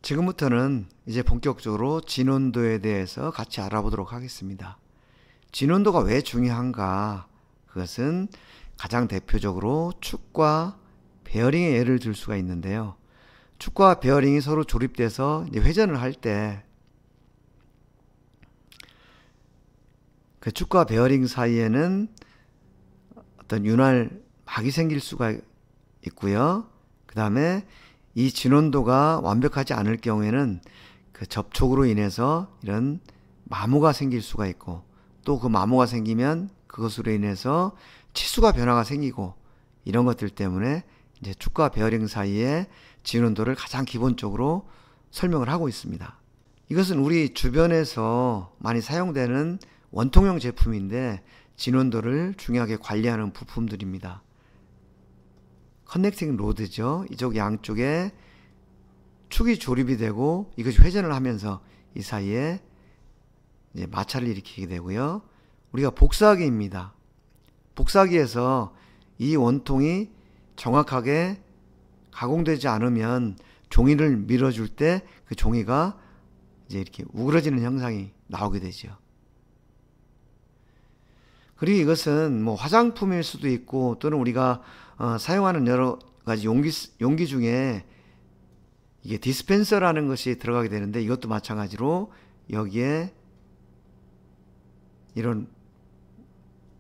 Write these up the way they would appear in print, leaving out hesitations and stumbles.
지금부터는 이제 본격적으로 진원도에 대해서 같이 알아보도록 하겠습니다. 진원도가 왜 중요한가? 그것은 가장 대표적으로 축과 베어링의 예를 들 수가 있는데요. 축과 베어링이 서로 조립돼서 이제 회전을 할 때 그 축과 베어링 사이에는 어떤 윤활막이 생길 수가 있고요. 그 다음에 이 진원도가 완벽하지 않을 경우에는 그 접촉으로 인해서 이런 마모가 생길 수가 있고, 또 그 마모가 생기면 그것으로 인해서 치수가 변화가 생기고, 이런 것들 때문에 이제 축과 베어링 사이의 진원도를 가장 기본적으로 설명을 하고 있습니다. 이것은 우리 주변에서 많이 사용되는 원통형 제품인데 진원도를 중요하게 관리하는 부품들입니다. 커넥팅 로드죠. 이쪽 양쪽에 축이 조립이 되고 이것이 회전을 하면서 이 사이에 이제 마찰을 일으키게 되고요. 우리가 복사기입니다. 복사기에서 이 원통이 정확하게 가공되지 않으면 종이를 밀어줄 때 그 종이가 이제 이렇게 우그러지는 현상이 나오게 되죠. 그리고 이것은 뭐 화장품일 수도 있고, 또는 우리가 사용하는 여러 가지 용기 중에 이게 디스펜서라는 것이 들어가게 되는데, 이것도 마찬가지로 여기에 이런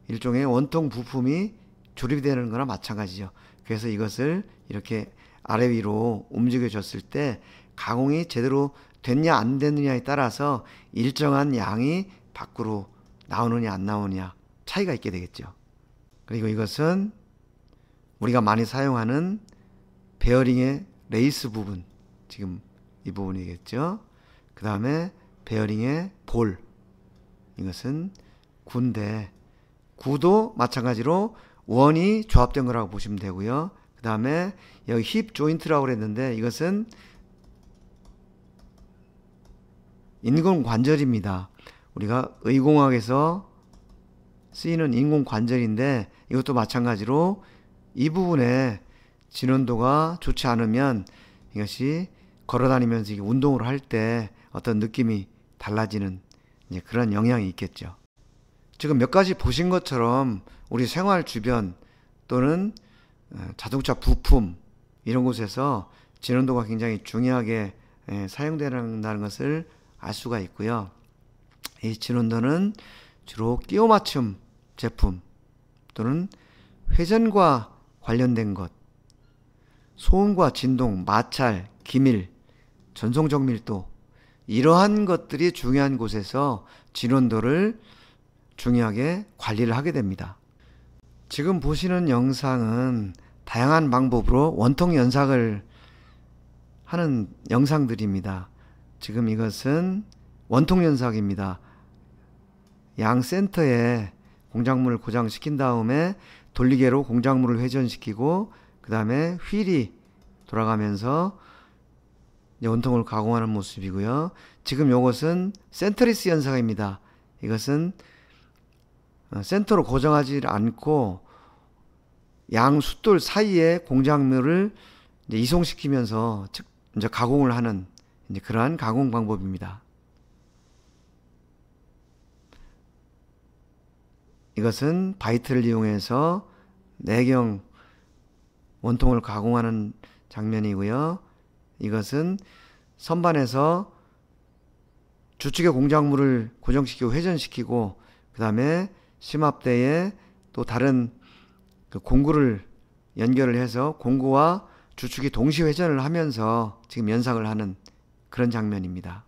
일종의 원통 부품이 조립이 되는 거나 마찬가지죠. 그래서 이것을 이렇게 아래 위로 움직여줬을 때 가공이 제대로 됐냐 안 됐느냐에 따라서 일정한 양이 밖으로 나오느냐 안 나오느냐 차이가 있게 되겠죠. 그리고 이것은 우리가 많이 사용하는 베어링의 레이스 부분, 지금 이 부분이겠죠. 그 다음에 베어링의 볼, 이것은 구인데, 구도 마찬가지로 원이 조합된 거라고 보시면 되고요. 그 다음에 여기 힙 조인트라고 그랬는데 이것은 인공관절입니다. 우리가 의공학에서 쓰이는 인공관절인데, 이것도 마찬가지로 이 부분에 진원도가 좋지 않으면 이것이 걸어다니면서 운동을 할 때 어떤 느낌이 달라지는 이제 그런 영향이 있겠죠. 지금 몇 가지 보신 것처럼 우리 생활 주변 또는 자동차 부품 이런 곳에서 진원도가 굉장히 중요하게 사용된다는 것을 알 수가 있고요. 이 진원도는 주로 끼워 맞춤 제품 또는 회전과 관련된 것, 소음과 진동, 마찰, 기밀, 전송적 밀도, 이러한 것들이 중요한 곳에서 진원도를 중요하게 관리를 하게 됩니다. 지금 보시는 영상은 다양한 방법으로 원통 연삭을 하는 영상들입니다. 지금 이것은 원통 연삭입니다. 양 센터에 공작물을 고정시킨 다음에 돌리개로 공작물을 회전시키고, 그 다음에 휠이 돌아가면서 원통을 가공하는 모습이고요. 지금 이것은 센터리스 연삭입니다. 이것은 센터로 고정하지 않고 양 숫돌 사이에 공작물을 이제 이송시키면서 이제 가공을 하는 이제 그러한 가공 방법입니다. 이것은 바이트를 이용해서 내경 원통을 가공하는 장면이고요. 이것은 선반에서 주축의 공작물을 고정시키고 회전시키고, 그 다음에 심압대에 또 다른 그 공구를 연결을 해서 공구와 주축이 동시 회전을 하면서 지금 연삭을 하는 그런 장면입니다.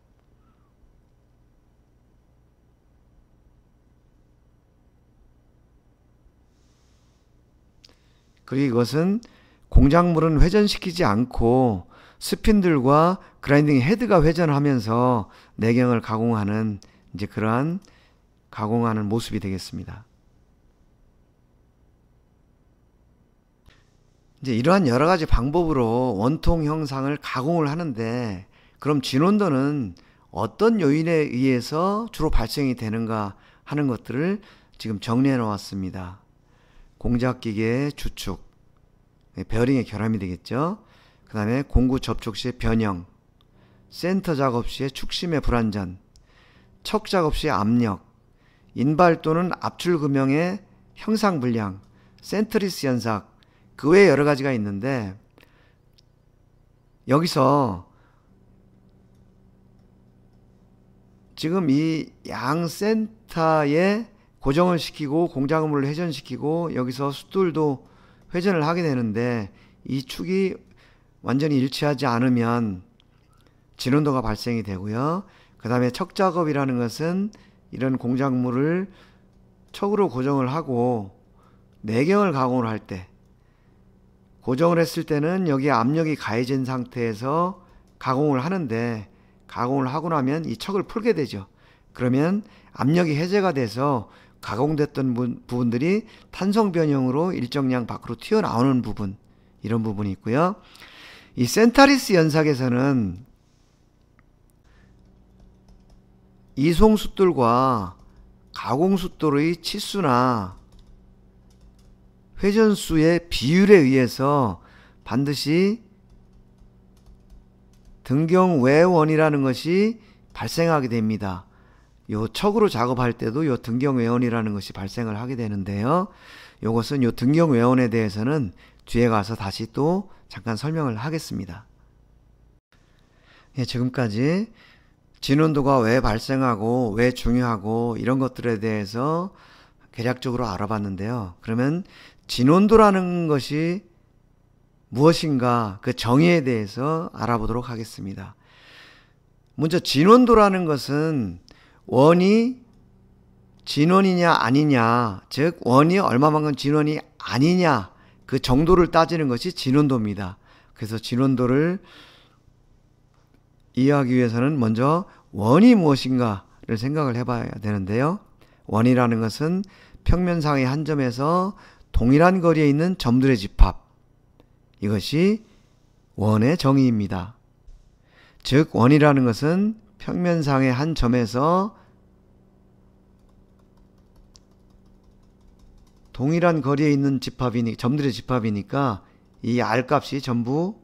그리고 이것은 공작물은 회전시키지 않고 스핀들과 그라인딩 헤드가 회전하면서 내경을 가공하는 이제 그러한 가공하는 모습이 되겠습니다. 이제 이러한 여러 가지 방법으로 원통 형상을 가공을 하는데, 그럼 진원도는 어떤 요인에 의해서 주로 발생이 되는가 하는 것들을 지금 정리해 놓았습니다. 공작기계의 주축, 베어링의 결함이 되겠죠. 그 다음에 공구 접촉 시의 변형, 센터 작업 시의 축심의 불안전, 척 작업 시의 압력, 인발 또는 압출 금형의 형상 불량, 센트리스 연삭, 그 외에 여러 가지가 있는데, 여기서 지금 이 양 센터에 고정을 시키고 공작업물을 회전시키고 여기서 숫돌도 회전을 하게 되는데, 이 축이 완전히 일치하지 않으면 진원도가 발생이 되고요. 그 다음에 척작업이라는 것은 이런 공작물을 척으로 고정을 하고 내경을 가공을 할 때, 고정을 했을 때는 여기에 압력이 가해진 상태에서 가공을 하는데, 가공을 하고 나면 이 척을 풀게 되죠. 그러면 압력이 해제가 돼서 가공됐던 부분들이 탄성 변형으로 일정량 밖으로 튀어나오는 부분, 이런 부분이 있고요. 이 센타리스 연삭에서는 이송숫돌과 가공숫돌의 치수나 회전수의 비율에 의해서 반드시 등경외원이라는 것이 발생하게 됩니다. 요 척으로 작업할 때도 요 등경외원이라는 것이 발생을 하게 되는데요. 요것은 요 등경외원에 대해서는 뒤에 가서 다시 또 잠깐 설명을 하겠습니다. 예, 지금까지 진원도가 왜 발생하고 왜 중요하고 이런 것들에 대해서 개략적으로 알아봤는데요. 그러면 진원도라는 것이 무엇인가, 그 정의에 대해서 알아보도록 하겠습니다. 먼저 진원도라는 것은 원이 진원이냐 아니냐, 즉 원이 얼마만큼 진원이 아니냐, 그 정도를 따지는 것이 진원도입니다. 그래서 진원도를 이해하기 위해서는 먼저 원이 무엇인가를 생각을 해봐야 되는데요. 원이라는 것은 평면상의 한 점에서 동일한 거리에 있는 점들의 집합, 이것이 원의 정의입니다. 즉 원이라는 것은 평면상의 한 점에서 동일한 거리에 있는 점들의 집합이니까 이 R값이 전부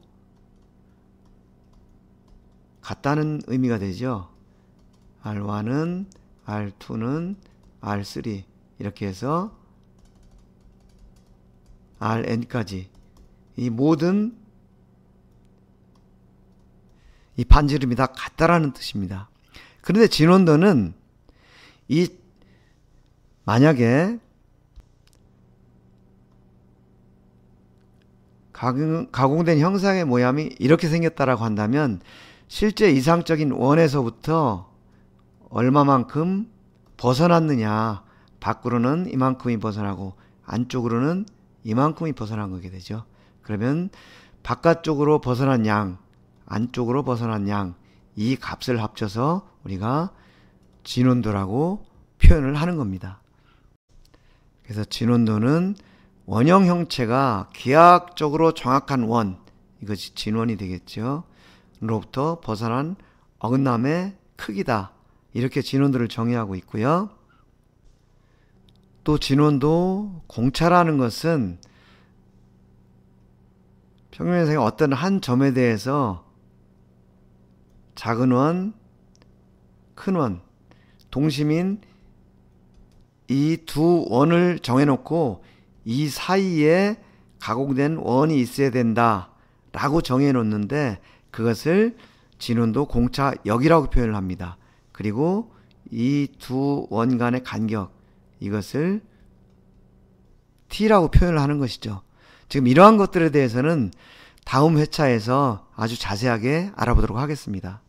같다는 의미가 되죠. R1은 R2는 R3 이렇게 해서 Rn까지 이 모든 이 반지름이 다 같다라는 뜻입니다. 그런데 진원도는 만약에 가공된 형상의 모양이 이렇게 생겼다라고 한다면 실제 이상적인 원에서부터 얼마만큼 벗어났느냐, 밖으로는 이만큼이 벗어나고 안쪽으로는 이만큼이 벗어난 거게 되죠. 그러면 바깥쪽으로 벗어난 양, 안쪽으로 벗어난 양, 이 값을 합쳐서 우리가 진원도라고 표현을 하는 겁니다. 그래서 진원도는 원형 형체가 기하학적으로 정확한 원, 이것이 진원이 되겠죠. 로부터 벗어난 어긋남의 크기다, 이렇게 진원도를 정의하고 있고요. 또 진원도 공차라는 것은 평면상의 어떤 한 점에 대해서 작은 원, 큰 원, 동심인 이 두 원을 정해놓고 이 사이에 가공된 원이 있어야 된다 라고 정해놓는데, 그것을 진원도 공차역이라고 표현을 합니다. 그리고 이 두 원 간의 간격, 이것을 T라고 표현을 하는 것이죠. 지금 이러한 것들에 대해서는 다음 회차에서 아주 자세하게 알아보도록 하겠습니다.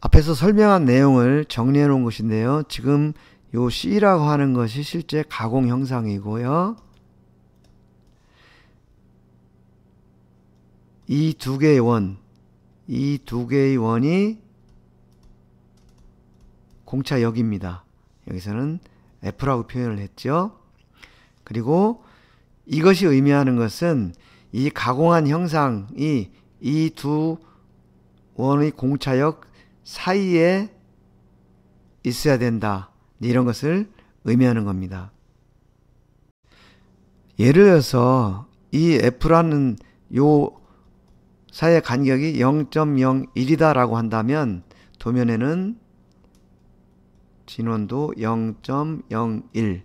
앞에서 설명한 내용을 정리해 놓은 것인데요. 지금 요 C라고 하는 것이 실제 가공 형상이고요. 이 두 개의 원이 공차역입니다. 여기서는 F라고 표현을 했죠. 그리고 이것이 의미하는 것은 이 가공한 형상이 이 두 원의 공차역 사이에 있어야 된다, 이런 것을 의미하는 겁니다. 예를 들어서 이 F라는 요 사이의 간격이 0.01이다 라고 한다면 도면에는 진원도 0.01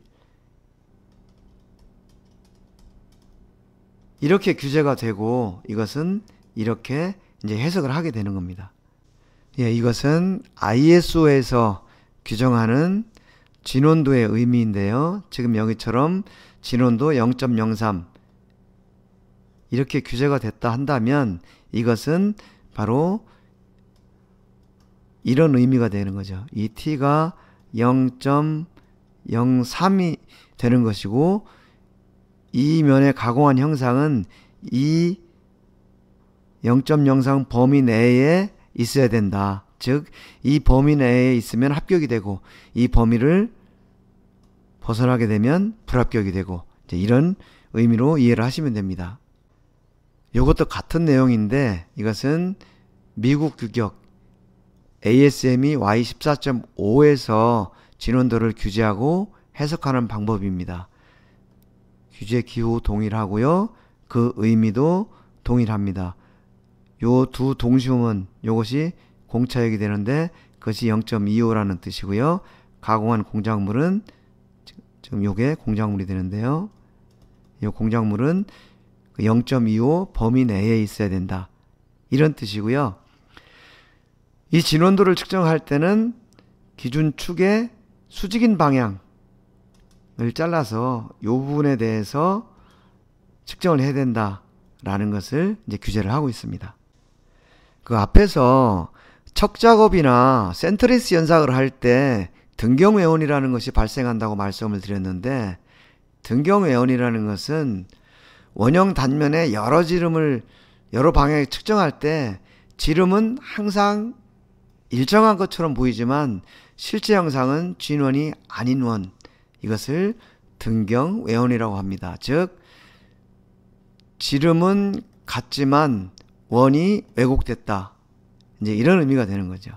이렇게 규제가 되고 이것은 이렇게 이제 해석을 하게 되는 겁니다. 예, 이것은 ISO에서 규정하는 진원도의 의미인데요. 지금 여기처럼 진원도 0.03 이렇게 규제가 됐다 한다면 이것은 바로 이런 의미가 되는 거죠. 이 t가 0.03이 되는 것이고 이 면에 가공한 형상은 이 0.03 범위 내에 있어야 된다. 즉 이 범위 내에 있으면 합격이 되고 이 범위를 벗어나게 되면 불합격이 되고 이제 이런 의미로 이해를 하시면 됩니다. 이것도 같은 내용인데 이것은 미국 규격 ASME Y14.5에서 진원도를 규제하고 해석하는 방법입니다. 규제 기호 동일하고요. 그 의미도 동일합니다. 요 두 동시음은 요것이 공차역이 되는데 그것이 0.25라는 뜻이고요. 가공한 공작물은 지금 요게 공작물이 되는데요. 이 공작물은 0.25 범위 내에 있어야 된다. 이런 뜻이고요. 이 진원도를 측정할 때는 기준 축의 수직인 방향을 잘라서 이 부분에 대해서 측정을 해야 된다라는 것을 이제 규제를 하고 있습니다. 그 앞에서 척작업이나 센터리스 연삭을 할 때 등경외원이라는 것이 발생한다고 말씀을 드렸는데 등경외원이라는 것은 원형 단면에 여러 지름을 여러 방향에 측정할 때 지름은 항상 일정한 것처럼 보이지만 실제 형상은 진원이 아닌 원, 이것을 등경외원이라고 합니다. 즉 지름은 같지만 원이 왜곡됐다. 이제 이런 의미가 되는 거죠.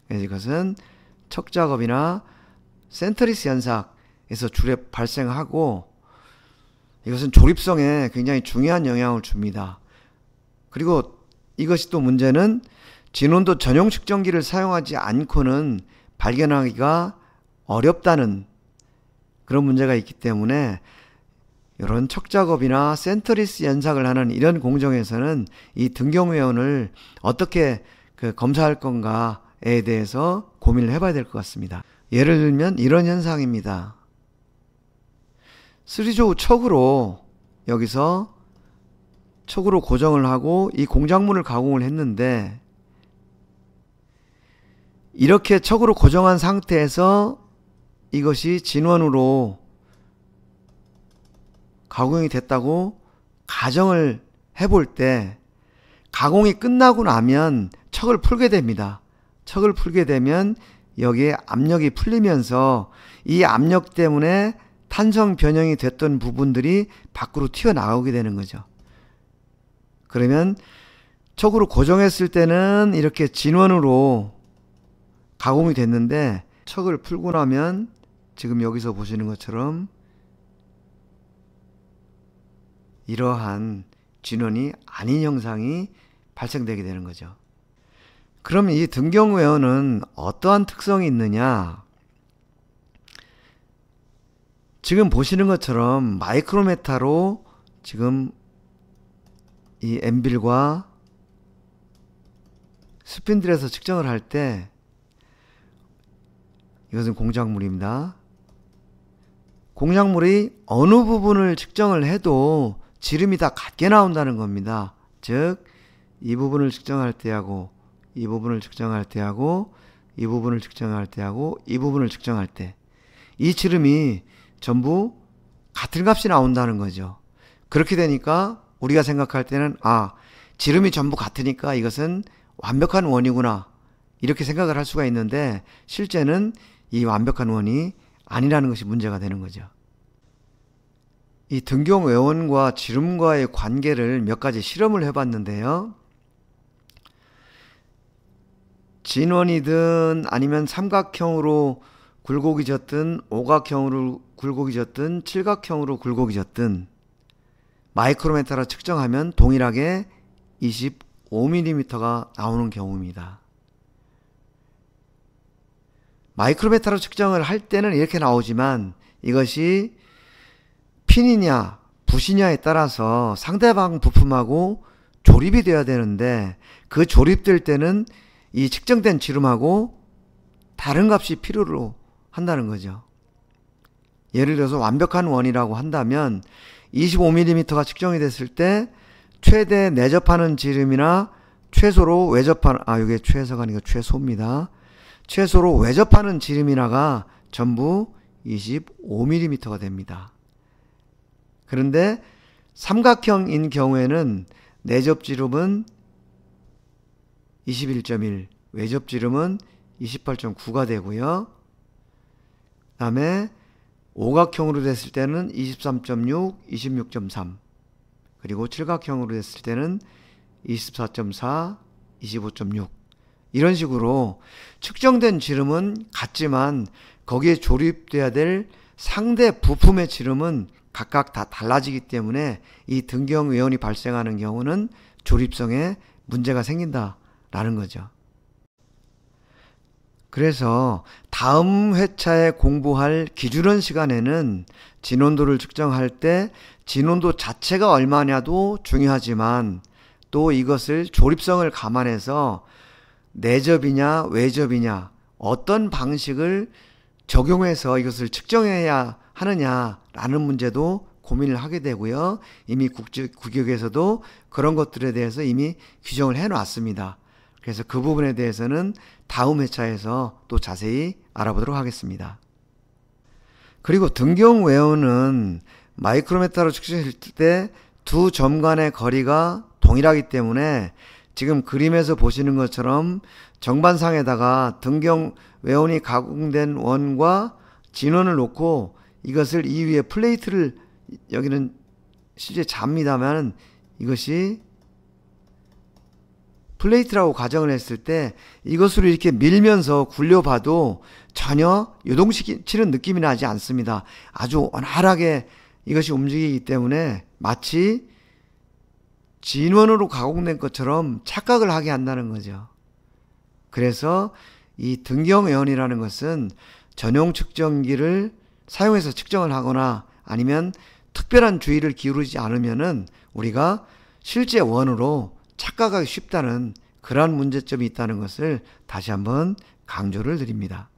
그래서 이것은 척작업이나 센터리스 연삭에서 주로 발생하고 이것은 조립성에 굉장히 중요한 영향을 줍니다. 그리고 이것이 또 문제는 진원도 전용 측정기를 사용하지 않고는 발견하기가 어렵다는 그런 문제가 있기 때문에 이런 척작업이나 센터리스 연삭을 하는 이런 공정에서는 이 등경외원을 어떻게 검사할 건가에 대해서 고민을 해봐야 될 것 같습니다. 예를 들면 이런 현상입니다. 3조 척으로 여기서 척으로 고정을 하고 이 공작물을 가공을 했는데 이렇게 척으로 고정한 상태에서 이것이 진원으로 가공이 됐다고 가정을 해볼 때 가공이 끝나고 나면 척을 풀게 됩니다. 척을 풀게 되면 여기에 압력이 풀리면서 이 압력 때문에 탄성 변형이 됐던 부분들이 밖으로 튀어나오게 되는 거죠. 그러면 척으로 고정했을 때는 이렇게 진원으로 가공이 됐는데 척을 풀고 나면 지금 여기서 보시는 것처럼 이러한 진원이 아닌 형상이 발생되게 되는 거죠. 그럼 이 등경외원은 어떠한 특성이 있느냐? 지금 보시는 것처럼 마이크로메타로 지금 이 엠빌과 스핀들에서 측정을 할 때 이것은 공작물입니다. 공작물이 어느 부분을 측정을 해도 지름이 다 같게 나온다는 겁니다. 즉 이 부분을 측정할 때하고 이 부분을 측정할 때하고 이 부분을 측정할 때하고 이 부분을 측정할 때 이 지름이 전부 같은 값이 나온다는 거죠. 그렇게 되니까 우리가 생각할 때는 지름이 전부 같으니까 이것은 완벽한 원이구나 이렇게 생각을 할 수가 있는데 실제는 이 완벽한 원이 아니라는 것이 문제가 되는 거죠. 이 등경외원과 지름과의 관계를 몇 가지 실험을 해봤는데요. 진원이든 아니면 삼각형으로 굴곡이 졌든 오각형으로 굴곡이 졌든 칠각형으로 굴곡이 졌든 마이크로메타로 측정하면 동일하게 25mm가 나오는 경우입니다. 마이크로메타로 측정을 할 때는 이렇게 나오지만 이것이 핀이냐 붓이냐에 따라서 상대방 부품하고 조립이 되어야 되는데 그 조립될 때는 이 측정된 지름하고 다른 값이 필요로 한다는 거죠. 예를 들어서 완벽한 원이라고 한다면 25mm가 측정이 됐을 때 최대 내접하는 지름이나 최소로 외접하는 이게 최소가 아니고 최소입니다. 최소로 외접하는 지름이나가 전부 25mm가 됩니다. 그런데 삼각형인 경우에는 내접 지름은 21.1, 외접 지름은 28.9가 되고요. 그 다음에 오각형으로 됐을 때는 23.6, 26.3, 그리고 칠각형으로 됐을 때는 24.4, 25.6 이런 식으로 측정된 지름은 같지만 거기에 조립돼야 될 상대 부품의 지름은 각각 다 달라지기 때문에 이 등경외원이 발생하는 경우는 조립성에 문제가 생긴다라는 거죠. 그래서 다음 회차에 공부할 기준원 시간에는 진원도를 측정할 때 진원도 자체가 얼마냐도 중요하지만 또 이것을 조립성을 감안해서 내접이냐 외접이냐 어떤 방식을 적용해서 이것을 측정해야 하느냐라는 문제도 고민을 하게 되고요. 이미 국격에서도 그런 것들에 대해서 이미 규정을 해놨습니다. 그래서 그 부분에 대해서는 다음 회차에서 또 자세히 알아보도록 하겠습니다. 그리고 등경외원은 마이크로메타로 측정했을 때 두 점 간의 거리가 동일하기 때문에 지금 그림에서 보시는 것처럼 정반상에다가 등경외원이 가공된 원과 진원을 놓고 이것을 이 위에 플레이트를 여기는 실제 잡니다만 이것이 플레이트라고 가정을 했을 때 이것으로 이렇게 밀면서 굴려봐도 전혀 요동치는 느낌이 나지 않습니다. 아주 원활하게 이것이 움직이기 때문에 마치 진원으로 가공된 것처럼 착각을 하게 한다는 거죠. 그래서 이 등경외원이라는 것은 전용 측정기를 사용해서 측정을 하거나 아니면 특별한 주의를 기울이지 않으면은 우리가 실제 원으로 착각하기 쉽다는 그러한 문제점이 있다는 것을 다시 한번 강조를 드립니다.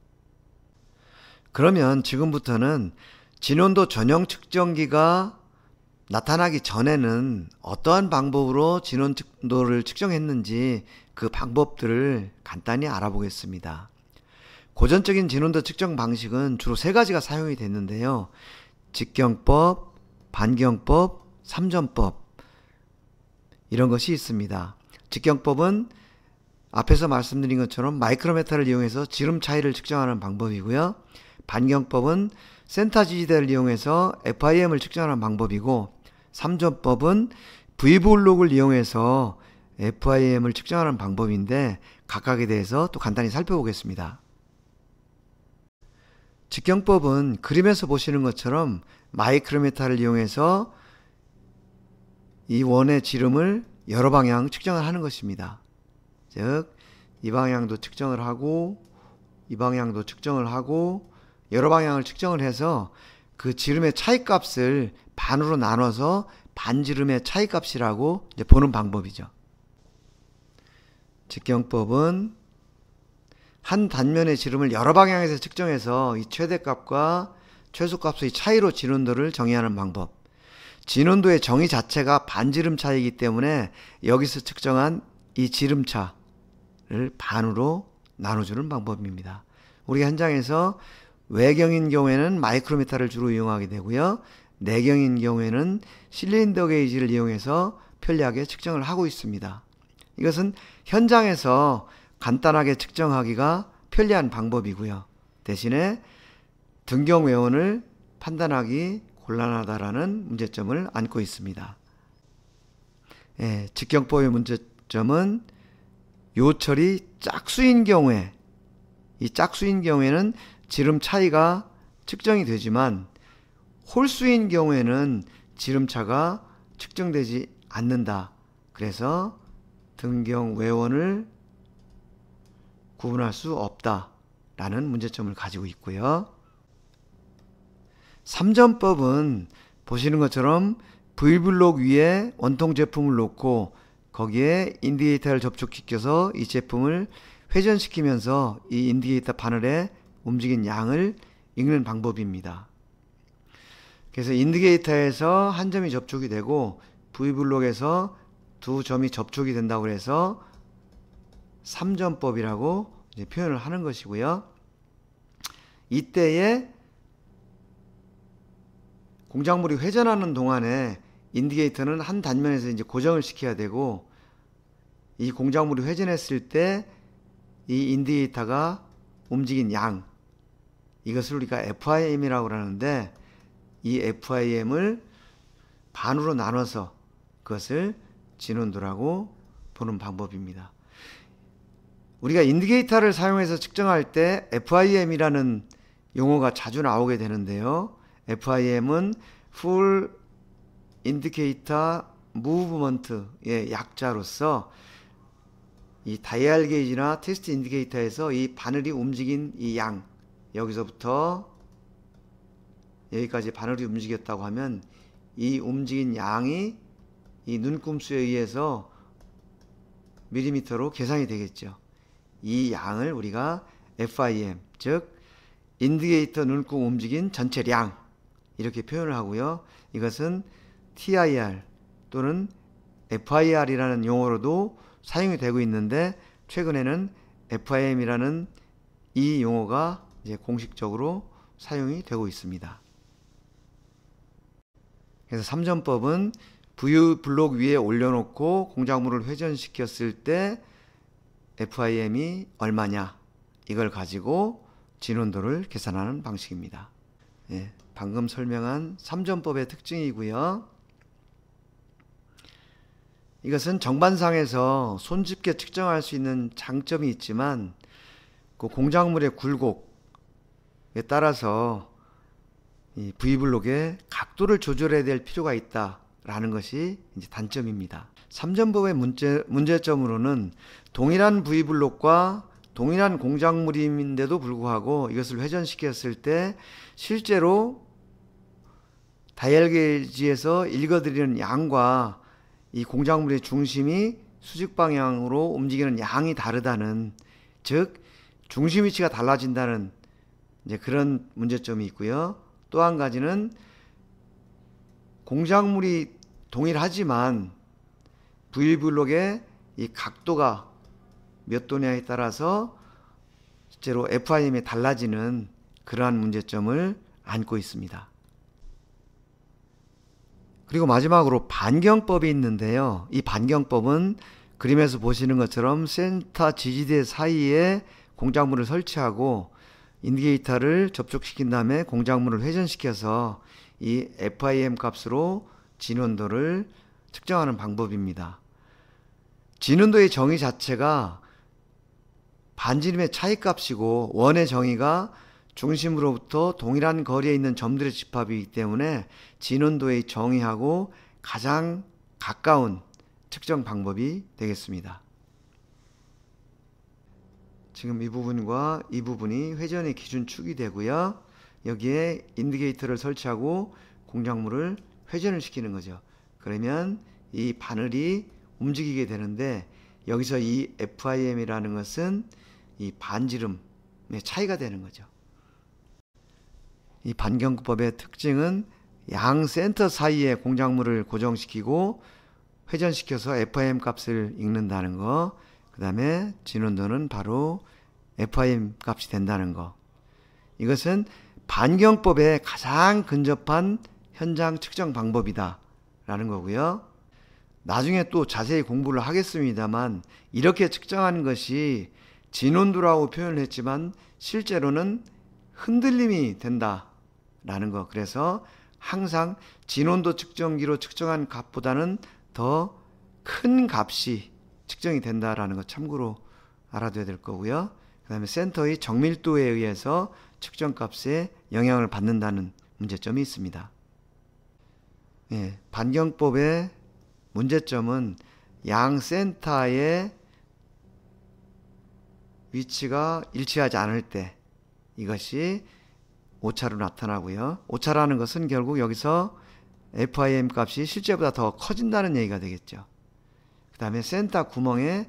그러면 지금부터는 진원도 전용 측정기가 나타나기 전에는 어떠한 방법으로 진원도를 측정했는지 그 방법들을 간단히 알아보겠습니다. 고전적인 진원도 측정 방식은 주로 세 가지가 사용이 됐는데요. 직경법, 반경법, 삼전법 이런 것이 있습니다. 직경법은 앞에서 말씀드린 것처럼 마이크로메타를 이용해서 지름 차이를 측정하는 방법이고요. 반경법은 센터 지지대를 이용해서 FIM을 측정하는 방법이고, 삼전법은 V볼록을 이용해서 FIM을 측정하는 방법인데 각각에 대해서 또 간단히 살펴보겠습니다. 직경법은 그림에서 보시는 것처럼 마이크로메타를 이용해서 이 원의 지름을 여러 방향 측정을 하는 것입니다. 즉, 이 방향도 측정을 하고 이 방향도 측정을 하고 여러 방향을 측정을 해서 그 지름의 차이값을 반으로 나눠서 반지름의 차이값이라고 이제 보는 방법이죠. 직경법은 한 단면의 지름을 여러 방향에서 측정해서 이 최대값과 최소값의 차이로 진원도를 정의하는 방법. 진원도의 정의 자체가 반지름 차이이기 때문에 여기서 측정한 이 지름차를 반으로 나눠주는 방법입니다. 우리가 현장에서 외경인 경우에는 마이크로메타를 주로 이용하게 되고요. 내경인 경우에는 실린더 게이지를 이용해서 편리하게 측정을 하고 있습니다. 이것은 현장에서 간단하게 측정하기가 편리한 방법이고요. 대신에 등경외원을 판단하기 곤란하다라는 문제점을 안고 있습니다. 직경법의 문제점은 요철이 짝수인 경우에, 이 짝수인 경우에는 지름 차이가 측정이 되지만 홀수인 경우에는 지름차가 측정되지 않는다. 그래서 등경 외원을 구분할 수 없다라는 문제점을 가지고 있고요. 3전법은 보시는 것처럼 V블록 위에 원통 제품을 놓고 거기에 인디게이터를 접촉시켜서 이 제품을 회전시키면서 이 인디게이터 바늘에 움직인 양을 읽는 방법입니다. 그래서 인디게이터에서 한 점이 접촉이 되고 V블록에서 두 점이 접촉이 된다고 해서 3전법이라고 이제 표현을 하는 것이고요. 이때에 공작물이 회전하는 동안에 인디게이터는 한 단면에서 이제 고정을 시켜야 되고, 이 공작물이 회전했을 때 이 인디게이터가 움직인 양, 이것을 우리가 FIM이라고 하는데, 이 FIM을 반으로 나눠서 그것을 진원도라고 보는 방법입니다. 우리가 인디게이터를 사용해서 측정할 때 FIM이라는 용어가 자주 나오게 되는데요. FIM은 Full Indicator Movement의 약자로서 이 다이얼 게이지나 테스트 인디게이터에서 이 바늘이 움직인 이 양, 여기서부터 여기까지 바늘이 움직였다고 하면 이 움직인 양이 이 눈금수에 의해서 밀리미터로 계산이 되겠죠. 이 양을 우리가 FIM, 즉 인디게이터 눈금 움직인 전체량, 이렇게 표현을 하고요. 이것은 TIR 또는 FIR이라는 용어로도 사용이 되고 있는데, 최근에는 FIM이라는 이 용어가 이제 공식적으로 사용이 되고 있습니다. 그래서 3전법은 V블록 위에 올려놓고 공작물을 회전시켰을 때 FIM이 얼마냐, 이걸 가지고 진원도를 계산하는 방식입니다. 예, 방금 설명한 3전법의 특징이고요. 이것은 정반상에서 손쉽게 측정할 수 있는 장점이 있지만 그 공작물의 굴곡에 따라서 이 V블록의 각도를 조절해야 될 필요가 있다라는 것이 이제 단점입니다. 3전법의 문제점으로는 동일한 V블록과 동일한 공작물인데도 불구하고 이것을 회전시켰을 때 실제로 다이얼 게이지에서 읽어드리는 양과 이 공작물의 중심이 수직 방향으로 움직이는 양이 다르다는, 즉 중심 위치가 달라진다는 이제 그런 문제점이 있고요. 또 한 가지는 공작물이 동일하지만 V블록의 이 각도가 몇 도냐에 따라서 실제로 FIM이 달라지는 그러한 문제점을 안고 있습니다. 그리고 마지막으로 반경법이 있는데요. 이 반경법은 그림에서 보시는 것처럼 센터 지지대 사이에 공작물을 설치하고 인디게이터를 접촉시킨 다음에 공작물을 회전시켜서 이 FIM 값으로 진원도를 측정하는 방법입니다. 진원도의 정의 자체가 반지름의 차이값이고 원의 정의가 중심으로부터 동일한 거리에 있는 점들의 집합이기 때문에 진원도의 정의하고 가장 가까운 측정 방법이 되겠습니다. 지금 이 부분과 이 부분이 회전의 기준축이 되고요. 여기에 인디게이터를 설치하고 공작물을 회전을 시키는 거죠. 그러면 이 바늘이 움직이게 되는데, 여기서 이 FIM이라는 것은 이 반지름의 차이가 되는 거죠. 이 반경법의 특징은 양 센터 사이에 공작물을 고정시키고 회전시켜서 FIM 값을 읽는다는 거, 그 다음에 진원도는 바로 FIM 값이 된다는 거. 이것은 반경법에 가장 근접한 현장 측정 방법이다 라는 거고요. 나중에 또 자세히 공부를 하겠습니다만, 이렇게 측정하는 것이 진원도라고 표현을 했지만 실제로는 흔들림이 된다라는 거. 그래서 항상 진원도 측정기로 측정한 값보다는 더 큰 값이 측정이 된다라는 거 참고로 알아둬야 될 거고요. 그 다음에 센터의 정밀도에 의해서 측정값에 영향을 받는다는 문제점이 있습니다. 예, 반경법의 문제점은 양 센터의 위치가 일치하지 않을 때 이것이 오차로 나타나고요. 오차라는 것은 결국 여기서 FIM 값이 실제보다 더 커진다는 얘기가 되겠죠. 그 다음에 센터 구멍의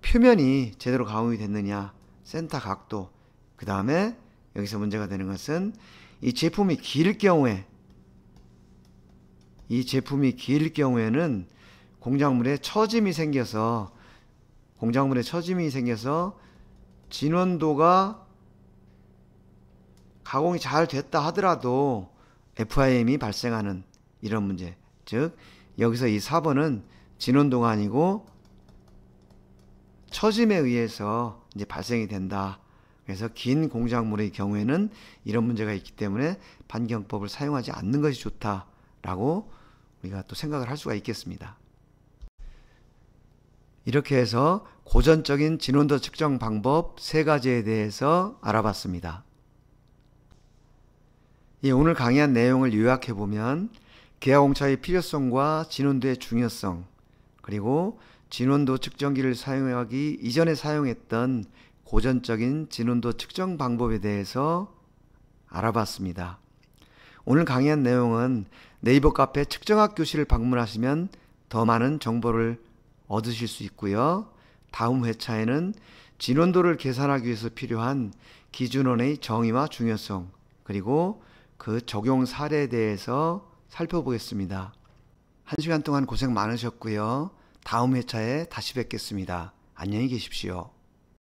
표면이 제대로 가공이 됐느냐, 센터 각도, 그 다음에 여기서 문제가 되는 것은 이 제품이 길 경우에는 공작물에 처짐이 생겨서 진원도가 가공이 잘 됐다 하더라도 FIM이 발생하는 이런 문제. 즉 여기서 이 4번은 진원도가 아니고 처짐에 의해서 이제 발생이 된다. 그래서 긴 공작물의 경우에는 이런 문제가 있기 때문에 반경법을 사용하지 않는 것이 좋다라고 우리가 또 생각을 할 수가 있겠습니다. 이렇게 해서 고전적인 진원도 측정 방법 3가지에 대해서 알아봤습니다. 오늘 강의한 내용을 요약해보면 기하공차의 필요성과 진원도의 중요성, 그리고 진원도 측정기를 사용하기 이전에 사용했던 고전적인 진원도 측정 방법에 대해서 알아봤습니다. 오늘 강의한 내용은 네이버 카페 측정학 교실을 방문하시면 더 많은 정보를 얻으실 수 있고요. 다음 회차에는 진원도를 계산하기 위해서 필요한 기준원의 정의와 중요성, 그리고 그 적용 사례에 대해서 살펴보겠습니다. 1시간 동안 고생 많으셨고요. 다음 회차에 다시 뵙겠습니다. 안녕히 계십시오.